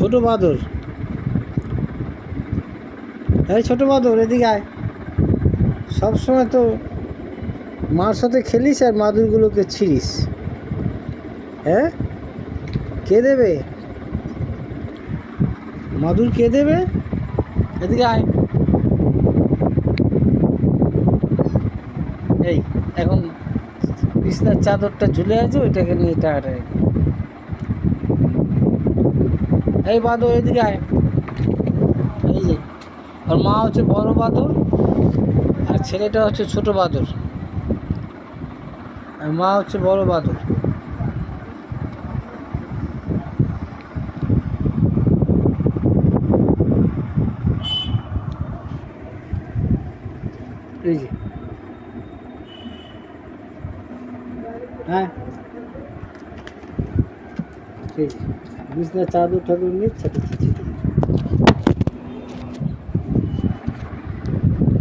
ছোট বাদর, এই ছোট বাদর এদিকে আয়। সবসময় তো মার সাথে খেলিস আর মাদুরগুলোকে ছিঁড়িস। হ্যাঁ, কে দেবে মাদুর, কে দেবে? এদিকে আয়। এই এখন বিছনার চাদরটা ঝুলে আছে, ওইটাকে নিয়ে টাকা। এই বাদর এদিকে আয়। এই যে ওর মা হচ্ছে বড় বাদর আর ছেলেটা হচ্ছে ছোট বাদর, আর মা হচ্ছে বড় বাদর। এই যে, হ্যাঁ, এই যে বিছনার চাদর টাদর নিয়ে ছেটে